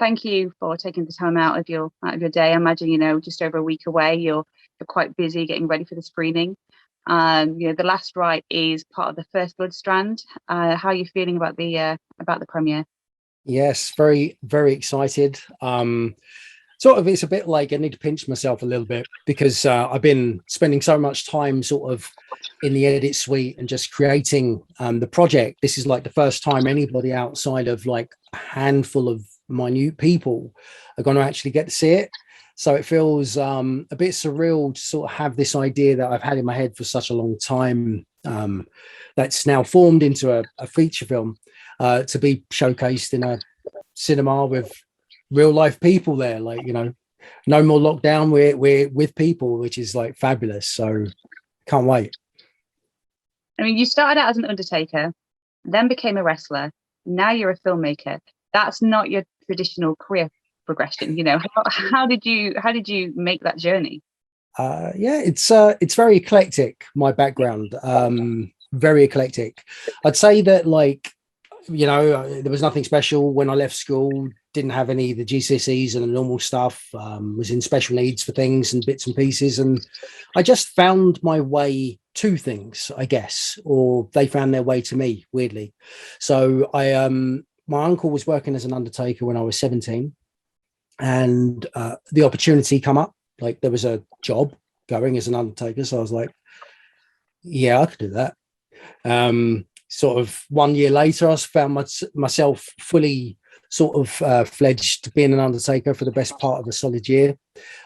thank you for taking the time out of your day. I imagine, just over a week away, you're quite busy getting ready for the screening. The Last Rite is part of the First Blood strand. How are you feeling about the premiere? Yes, very, very excited. Sort of, it's a bit like I need to pinch myself a little bit because I've been spending so much time sort of in the edit suite and just creating the project. This is like the first time anybody outside of like a handful of minute people are going to actually get to see it. So it feels a bit surreal to sort of have this idea that I've had in my head for such a long time, that's now formed into a feature film, to be showcased in a cinema with real life people there. Like, no more lockdown. We're with people, which is like fabulous. So can't wait. I mean, you started out as an undertaker, then became a wrestler. Now you're a filmmaker. That's not your traditional career progression. How did you make that journey? Yeah, it's very eclectic, my background. Very eclectic. I'd say that, like, there was nothing special when I left school. Didn't have any of the GCSEs and the normal stuff. Was in special needs for things and bits and pieces, and I just found my way to things, I guess, or they found their way to me, weirdly. So my uncle was working as an undertaker when I was 17, and the opportunity come up. Like, there was a job going as an undertaker, so I was like, yeah, I could do that. Sort of 1 year later, I found myself fully sort of fledged being an undertaker for the best part of a solid year.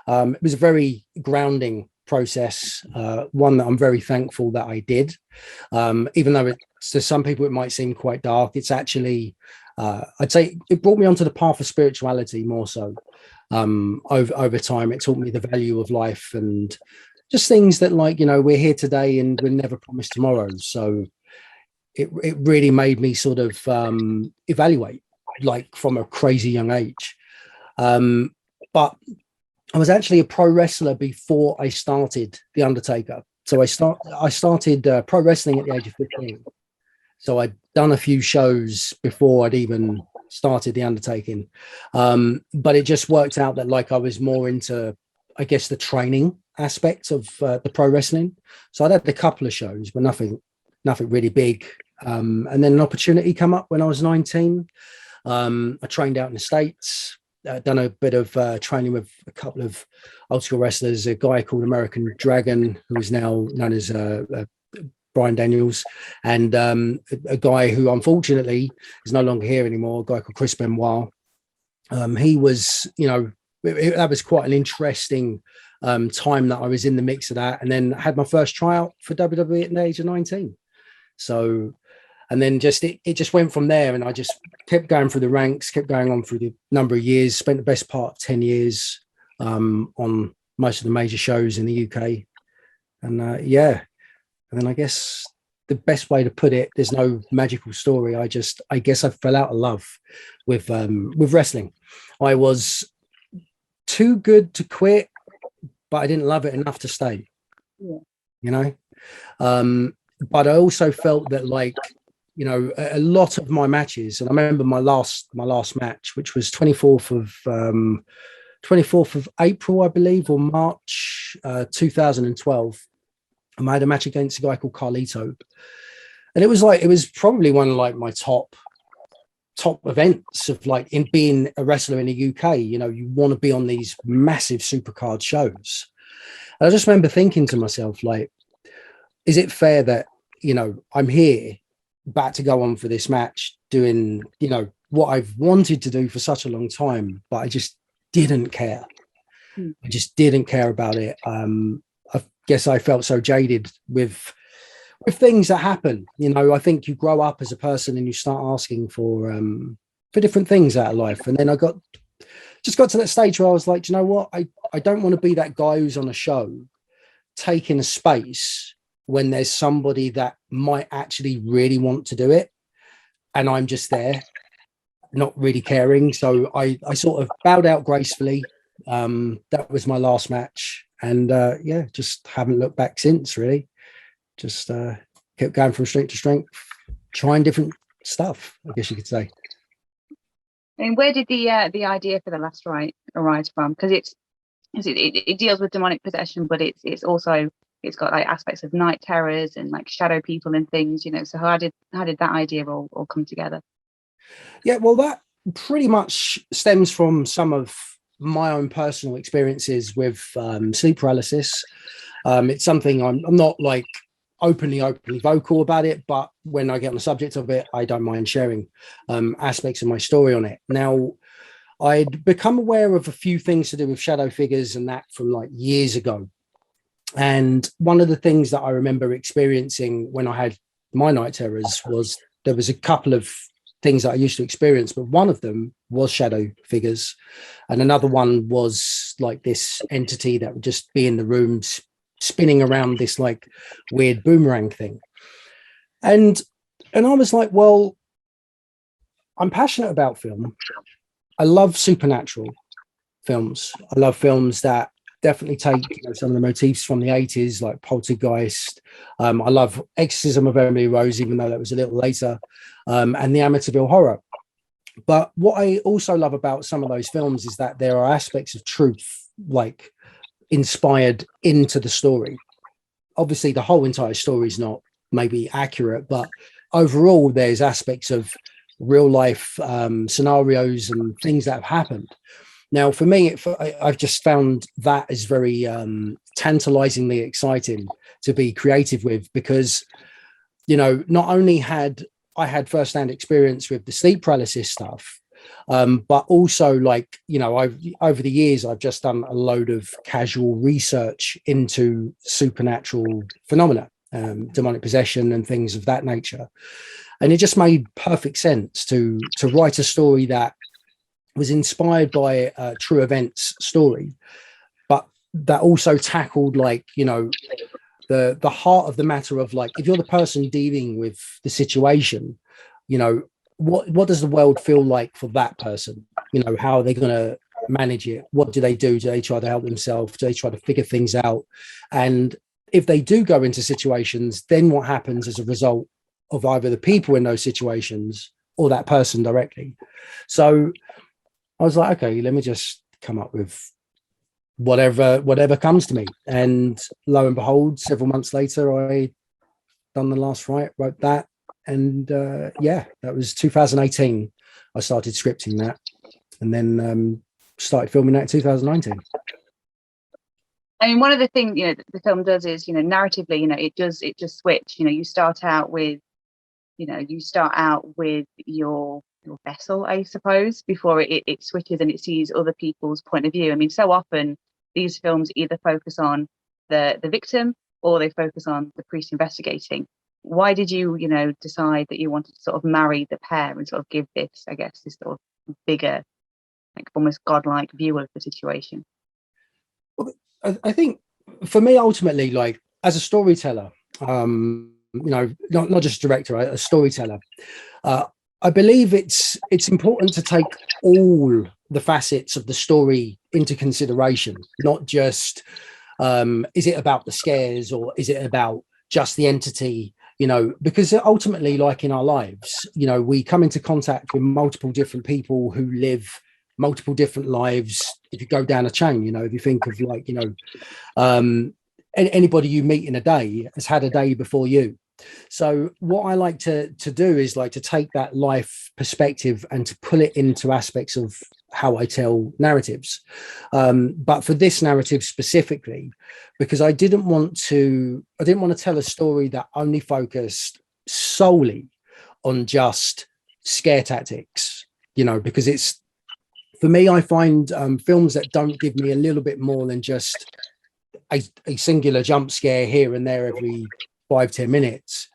It was a very grounding process, one that I'm very thankful that I did. Even though to some people it might seem quite dark, it's actually, I'd say it brought me onto the path of spirituality more so. Over time, it taught me the value of life and just things that, like, we're here today and we're never promised tomorrow. So it really made me sort of evaluate, like, from a crazy young age. But I was actually a pro wrestler before I started The Undertaker. So I started pro wrestling at the age of 15. So I'd done a few shows before I'd even started The Undertaking. But it just worked out that, like, I was more into, I guess, the training aspect of the pro wrestling. So I'd had a couple of shows, but nothing really big. And then an opportunity come up when I was 19. I trained out in the States, done a bit of training with a couple of old school wrestlers, a guy called American Dragon, who is now known as Brian Daniels, and a guy who unfortunately is no longer here anymore, a guy called Chris Benoit. He was, that was quite an interesting time that I was in the mix of that, and then had my first tryout for WWE at the age of 19. So, and then it just went from there, and I just kept going through the ranks, kept going on through the number of years, spent the best part of 10 years on most of the major shows in the UK. And yeah, and then I guess the best way to put it, there's no magical story. I guess I fell out of love with wrestling. I was too good to quit, but I didn't love it enough to stay. Yeah. But I also felt that, like, a lot of my matches, and I remember my last match, which was 24th of April, I believe, or March 2012. I had a match against a guy called Carlito, and it was probably one of, like, my top events of, like, in being a wrestler in the UK. You want to be on these massive supercard shows. And I just remember thinking to myself, like, is it fair that, I'm here about to go on for this match doing, what I've wanted to do for such a long time, but I just didn't care. I just didn't care about it. I guess I felt so jaded with things that happen. I think you grow up as a person and you start asking for different things out of life. And then I got to that stage where I was like, you know what? I don't want to be that guy who's on a show taking a space when there's somebody that might actually really want to do it, and I'm just there not really caring. So I sort of bowed out gracefully. That was my last match, and yeah, just haven't looked back since, really. Just kept going from strength to strength, trying different stuff, I guess you could say. And where did the idea for the Last Rite arise from? Because it deals with demonic possession, but it's also it's got like aspects of night terrors and like shadow people and things, you know. So how did that idea all come together? Yeah, well, that pretty much stems from some of my own personal experiences with sleep paralysis. It's something I'm not like openly vocal about it, but when I get on the subject of it, I don't mind sharing aspects of my story on it. Now, I'd become aware of a few things to do with shadow figures and that from like years ago. And one of the things that I remember experiencing when I had my night terrors was there was a couple of things that I used to experience, but one of them was shadow figures. And another one was like this entity that would just be in the rooms spinning around this like weird boomerang thing. And I was like, well, I'm passionate about film. I love supernatural films. I love films that definitely take some of the motifs from the 80s, like Poltergeist. I love Exorcism of Emily Rose, even though that was a little later, and the Amityville Horror. But what I also love about some of those films is that there are aspects of truth, like inspired into the story. Obviously, the whole entire story is not maybe accurate, but overall, there's aspects of real life scenarios and things that have happened. Now, for me, I've just found that is very tantalizingly exciting to be creative with, because, not only had I had firsthand experience with the sleep paralysis stuff, but also I've over the years, I've just done a load of casual research into supernatural phenomena, demonic possession and things of that nature. And it just made perfect sense to write a story that was inspired by a true events story, but that also tackled the heart of the matter of like, if you're the person dealing with the situation, what does the world feel like for that person? How are they going to manage it? What do they do? Do they try to help themselves? Do they try to figure things out? And if they do go into situations, then what happens as a result of either the people in those situations or that person directly? So I was like, okay, let me just come up with whatever comes to me. And lo and behold, several months later, I done The Last Rite, wrote that. And that was 2018. I started scripting that, and then started filming that in 2019. I mean, one of the things the film does is narratively, it just switch. You start out with your vessel, I suppose, before it switches and it sees other people's point of view. I mean, so often these films either focus on the victim or they focus on the priest investigating. Why did you, decide that you wanted to sort of marry the pair and sort of give this, I guess, this sort of bigger, like almost godlike view of the situation? Well, I think for me, ultimately, like as a storyteller, not just a director, a storyteller, I believe it's important to take all the facets of the story into consideration, not just is it about the scares or is it about just the entity, because ultimately, like in our lives, we come into contact with multiple different people who live multiple different lives. If you go down a chain, if you think of anybody you meet in a day has had a day before you. So what I like to do is like to take that life perspective and to pull it into aspects of how I tell narratives. But for this narrative specifically, because I didn't want to tell a story that only focused solely on just scare tactics, because it's, for me, I find films that don't give me a little bit more than just a singular jump scare here and there every 5-10 minutes.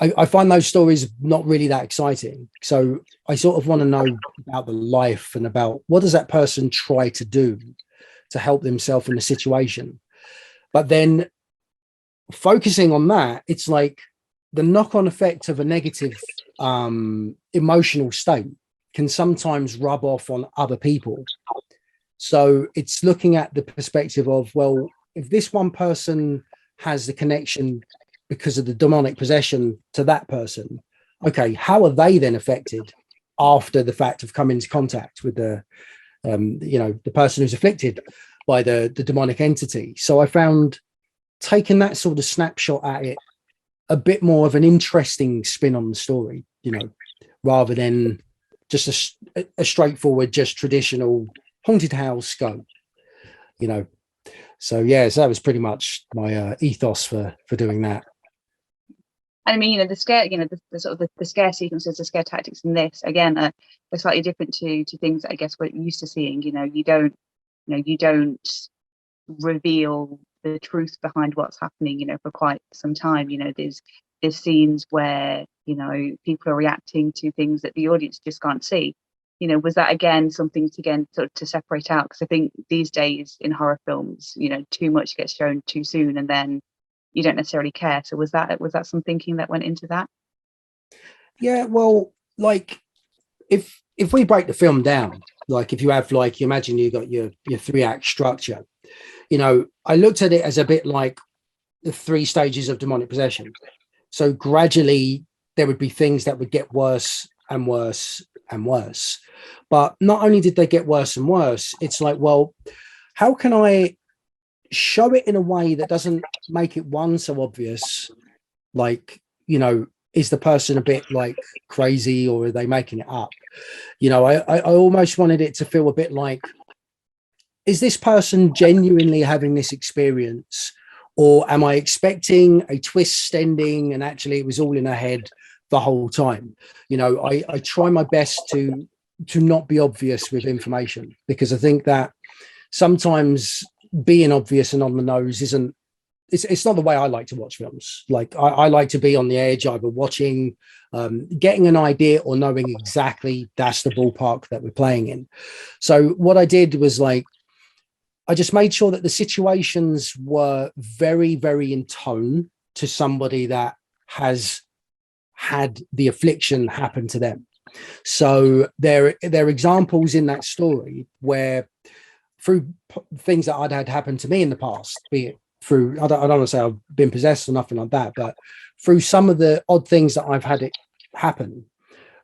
I find those stories not really that exciting. So I sort of want to know about the life and about what does that person try to do to help themselves in the situation. But then focusing on that, it's like the knock-on effect of a negative emotional state can sometimes rub off on other people. So it's looking at the perspective of, well, if this one person has the connection because of the demonic possession to that person, okay, how are they then affected after the fact of coming into contact with the the person who's afflicted by the demonic entity. So I found taking that sort of snapshot at it a bit more of an interesting spin on the story, rather than just a straightforward, just traditional haunted house go, So so that was pretty much my ethos for doing that. I mean, the scare, the sort of the scare sequences, the scare tactics in this again are slightly different to things that I guess we're used to seeing. You don't reveal the truth behind what's happening, for quite some time. There's scenes where people are reacting to things that the audience just can't see. Was that again something to separate out? Because I think these days in horror films, too much gets shown too soon, and then you don't necessarily care. So was that some thinking that went into that? Yeah, well, like if we break the film down, like if you have you imagine you got your 3-act structure, I looked at it as a bit like the 3 stages of demonic possession. So gradually there would be things that would get worse and worse and worse. But not only did they get worse and worse, it's like, well, how can I show it in a way that doesn't make it so obvious, is the person a bit crazy, or are they making it up? I almost wanted it to feel a bit like, is this person genuinely having this experience, or am I expecting a twist ending and actually it was all in her head the whole time? I try my best to not be obvious with information, because I think that sometimes being obvious and on the nose it's not the way I like to watch films. I like to be on the edge, either watching, getting an idea, or knowing exactly that's the ballpark that we're playing in. So what I did was I just made sure that the situations were very, very in tone to somebody that has had the affliction happen to them. So there are examples in that story where, through things that I'd had happen to me in the past, be it through, I don't want to say I've been possessed or nothing like that, but through some of the odd things that I've had it happen,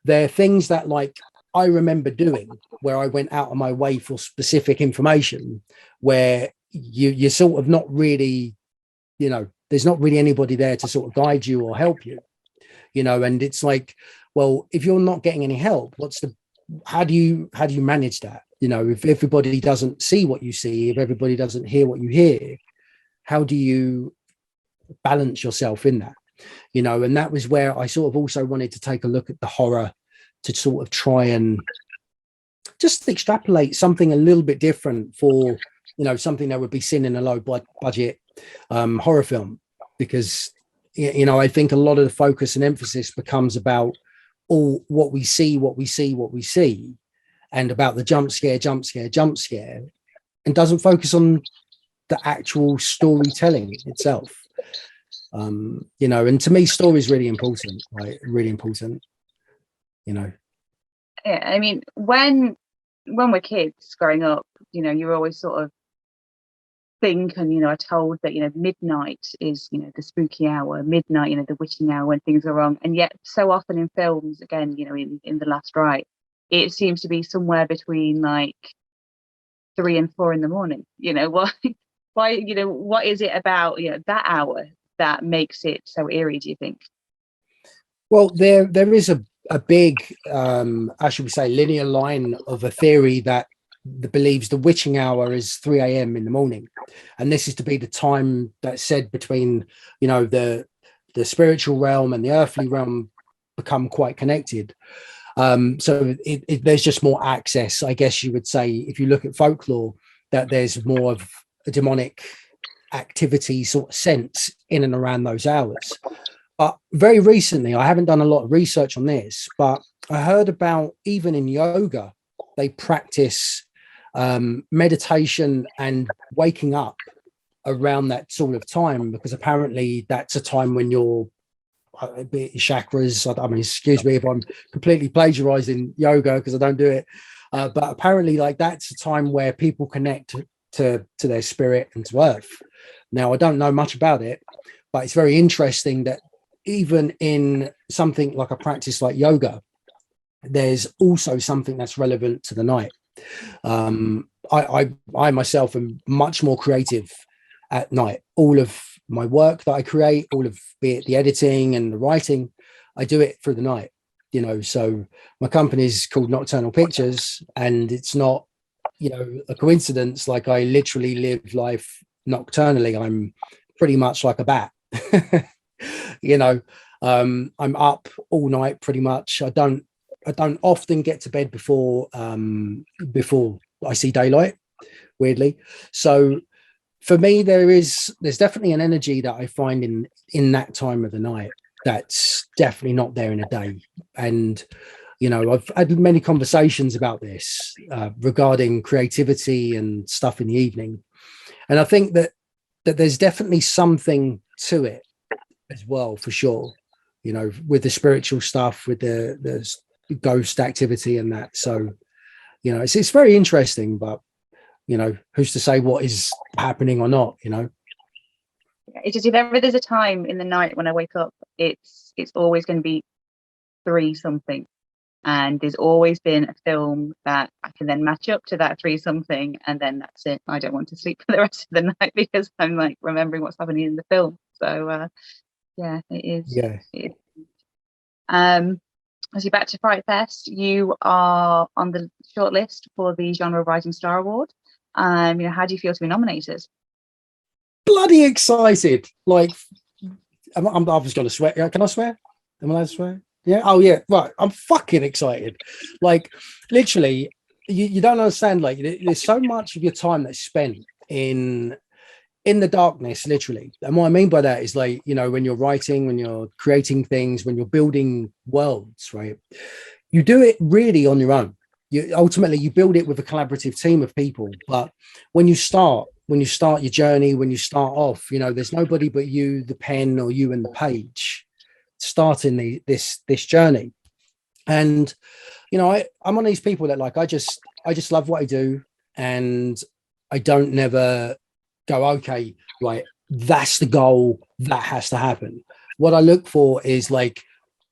they're things that I remember doing, where I went out of my way for specific information, where you're sort of not really, there's not really anybody there to sort of guide you or help you, and it's like, well, if you're not getting any help, how do you manage that? If everybody doesn't see what you see, if everybody doesn't hear what you hear, how do you balance yourself in that? And that was where I sort of also wanted to take a look at the horror, to sort of try and just extrapolate something a little bit different for, something that would be seen in a low budget horror film. Because, I think a lot of the focus and emphasis becomes about all what we see, and about the jump scare, and doesn't focus on the actual storytelling itself. And to me, story is really important, really important. Yeah, I mean, when we're kids growing up, you're always sort of think and are told that midnight is the spooky hour, midnight the witching hour, when things are wrong. And yet so often in films, again in The Last Rite, it seems to be somewhere between 3 and 4 in the morning. Why what is it about that hour that makes it so eerie, do you think? Well, there is a big how should we say, linear line of a theory that believes the witching hour is 3 a.m. in the morning, and this is to be the time that's said between the spiritual realm and the earthly realm become quite connected. So there's just more access, I guess you would say, if you look at folklore, that there's more of a demonic activity sort of sense in and around those hours. But very recently, I haven't done a lot of research on this, but I heard about, even in yoga, they practice meditation and waking up around that sort of time, because apparently that's a time when your chakras, I mean, excuse me if I'm completely plagiarizing yoga because I don't do it, but apparently that's a time where people connect to their spirit and to earth. Now, I don't know much about it, but it's very interesting that even in something like a practice like yoga, there's also something that's relevant to the night. I myself am much more creative at night. All of my work that I create, all of, be it the editing and the writing, I do it through the night. So my company is called Nocturnal Pictures, and it's not, a coincidence. Like, I literally live life nocturnally. I'm pretty much like a bat. I'm up all night pretty much. I don't often get to bed before I see daylight, weirdly. So for me, there's definitely an energy that I find in that time of the night that's definitely not there in a day. And I've had many conversations about this regarding creativity and stuff in the evening, and I think that there's definitely something to it as well, for sure. With the spiritual stuff, with the ghost activity and that. So it's very interesting, but who's to say what is happening or not? It's just, if ever there's a time in the night when I wake up, it's always going to be 3 something, and there's always been a film that I can then match up to that 3 something, and then that's it. I don't want to sleep for the rest of the night because I'm like remembering what's happening in the film. So yeah, it is. Yeah. As you're back to FrightFest, you are on the shortlist for the Genre Rising Star Award. How do you feel to be nominated? Bloody excited! Like, I'm just going to swear. Can I swear? Am I allowed to swear? Yeah. Oh yeah. Right. I'm fucking excited. Like, literally, you don't understand. Like, there's so much of your time that's spent in the darkness, literally. And what I mean by that is, like, when you're writing, when you're creating things, when you're building worlds, right? You do it really on your own. Ultimately you build it with a collaborative team of people. But when you start your journey, when you start off, there's nobody but you, the pen, or you and the page starting this journey. And I'm one of these people that, like, I just love what I do, and I don't never go, okay, right, that's the goal, that has to happen. What I look for is, like,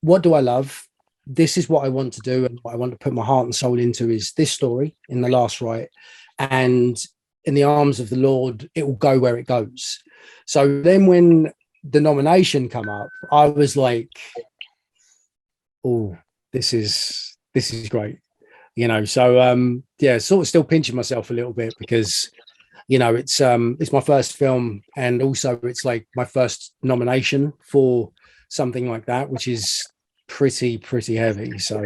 what do I love? This is what I want to do, and what I want to put my heart and soul into is this story in The Last Rite, and in the arms of the Lord, it will go where it goes. So then when the nomination come up, I was like, oh, this is great. So yeah, sort of still pinching myself a little bit, because it's my first film, and also it's like my first nomination for something like that, which is pretty heavy. So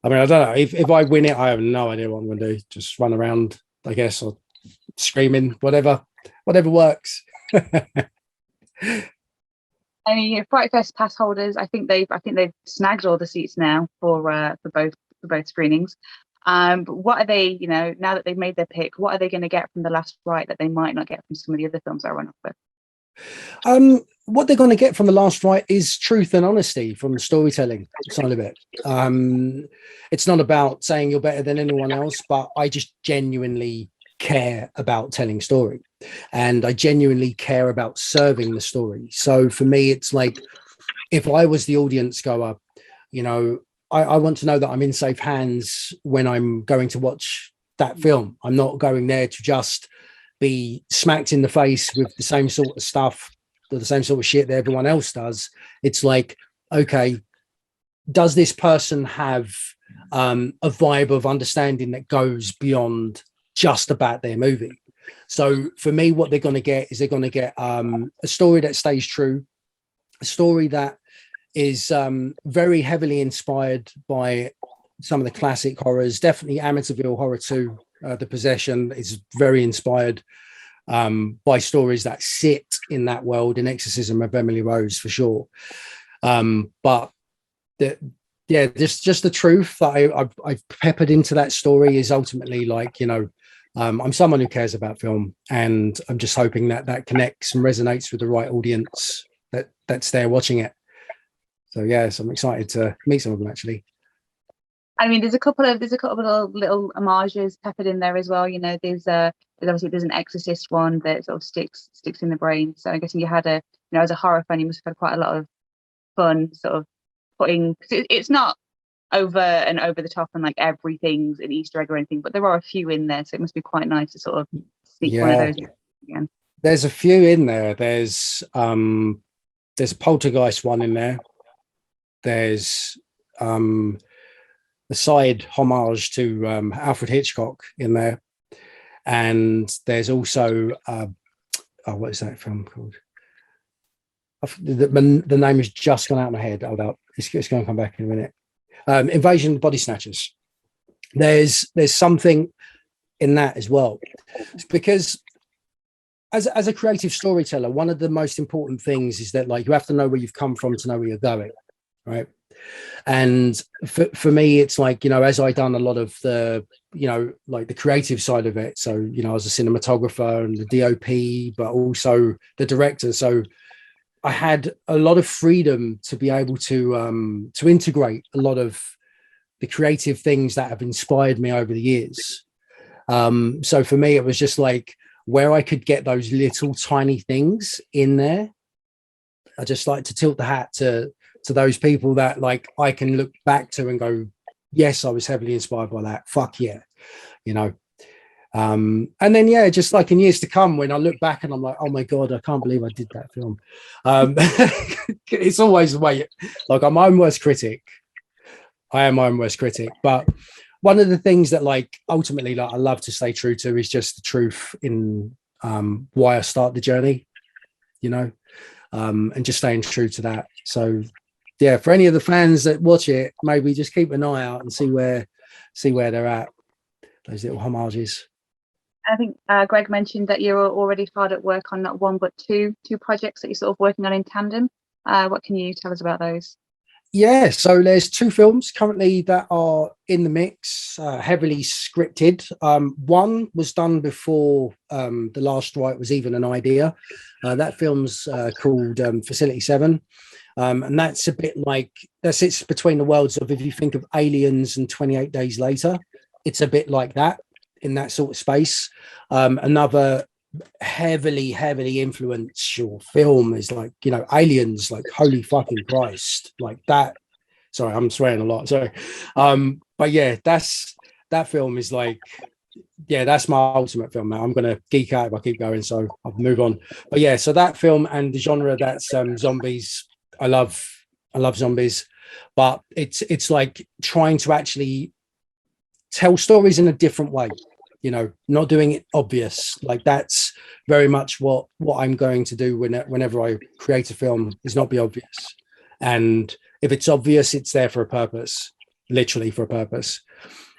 I mean, I don't know, if I win it, I have no idea what I'm going to do. Just run around, I guess, or screaming, whatever works. I mean, FrightFest pass holders, I think they've snagged all the seats now for both screenings. But what are they, now that they've made their pick, what are they going to get from The Last Rite that they might not get from some of the other films I run off with? What they're going to get from The Last Rite is truth and honesty from the storytelling side of it. It's not about saying you're better than anyone else, but I just genuinely care about telling story, and I genuinely care about serving the story. So for me, it's like, if I was the audience goer, I want to know that I'm in safe hands when I'm going to watch that film. I'm not going there to just be smacked in the face with the same sort of stuff, or the same sort of shit that everyone else does. It's like, okay, does this person have a vibe of understanding that goes beyond just about their movie? So for me, what they're going to get is, they're going to get a story that stays true, a story that is very heavily inspired by some of the classic horrors. Definitely Amityville Horror 2, The Possession, is very inspired by stories that sit in that world, in Exorcism of Emily Rose, for sure. But just the truth that I've peppered into that story is ultimately, like, I'm someone who cares about film, and I'm just hoping that connects and resonates with the right audience that's there watching it. So yes, I'm excited to meet some of them, actually. I mean, there's a couple of little homages peppered in there as well. There's an Exorcist one that sort of sticks in the brain. So I'm guessing you had as a horror fan, you must have had quite a lot of fun sort of putting. It's not over and over the top and like everything's an Easter egg or anything, but there are a few in there, so it must be quite nice to sort of sneak one of those in again. There's a few in there. There's a poltergeist one in there. There's a side homage to Alfred Hitchcock in there, and there's also what is that film called? The name has just gone out of my head. Hold up, it's going to come back in a minute. Invasion of the Body Snatchers. There's something in that as well, because as a creative storyteller, one of the most important things is that like you have to know where you've come from to know where you're going, right? And for me, it's like, you know, as I done a lot of the, you know, like the creative side of it. So, you know, I was a cinematographer and the DOP, but also the director. So I had a lot of freedom to be able to integrate a lot of the creative things that have inspired me over the years. So for me, it was just like where I could get those little tiny things in there. I just like to tilt the hat to those people that like I can look back to and go, yes, I was heavily inspired by that. Fuck yeah, you know. And then yeah, just like in years to come, when I look back and I'm like, oh my god, I can't believe I did that film. It's always the way. Like I'm my own worst critic. I am my own worst critic. But one of the things that like ultimately like I love to stay true to is just the truth in why I start the journey, you know, and just staying true to that. So yeah, for any of the fans that watch it, maybe just keep an eye out and see where they're at. Those little homages. I think Greg mentioned that you're already hard at work on not one but two projects that you're sort of working on in tandem. What can you tell us about those? Yeah, so there's 2 films currently that are in the mix, heavily scripted. One was done before The Last Rite was even an idea. That film's called Facility 7. And that's a bit like, that sits between the worlds of, if you think of Aliens and 28 Days Later, it's a bit like that, in that sort of space. Another heavily influential film is like, you know, Aliens, like holy fucking Christ, like that. Sorry, I'm swearing a lot, sorry. But yeah, that film is like, yeah, that's my ultimate film now. I'm gonna geek out if I keep going, so I'll move on. But yeah, so that film and the genre, that's zombies. I love zombies, but it's like trying to actually tell stories in a different way, you know, not doing it obvious. Like that's very much what I'm going to do whenever I create a film, is not be obvious. And if it's obvious, it's there for a purpose, literally for a purpose.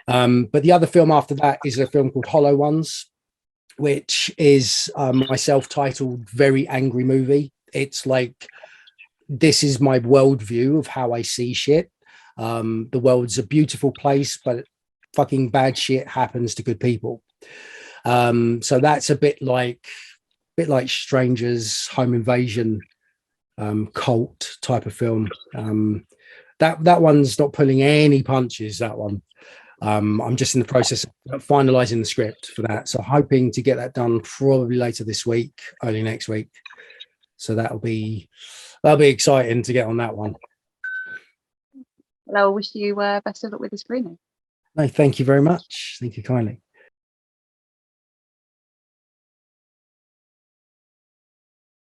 But the other film after that is a film called Hollow Ones, which is my self-titled very angry movie. It's like, this is my worldview of how I see shit. The world's a beautiful place, but fucking bad shit happens to good people. So that's a bit like Strangers, Home Invasion, cult type of film. That one's not pulling any punches, that one. I'm just in the process of finalizing the script for that, so hoping to get that done probably later this week, early next week. So that'll be exciting to get on that one. Well, I wish you best of luck with the screening. No, thank you very much. Thank you kindly.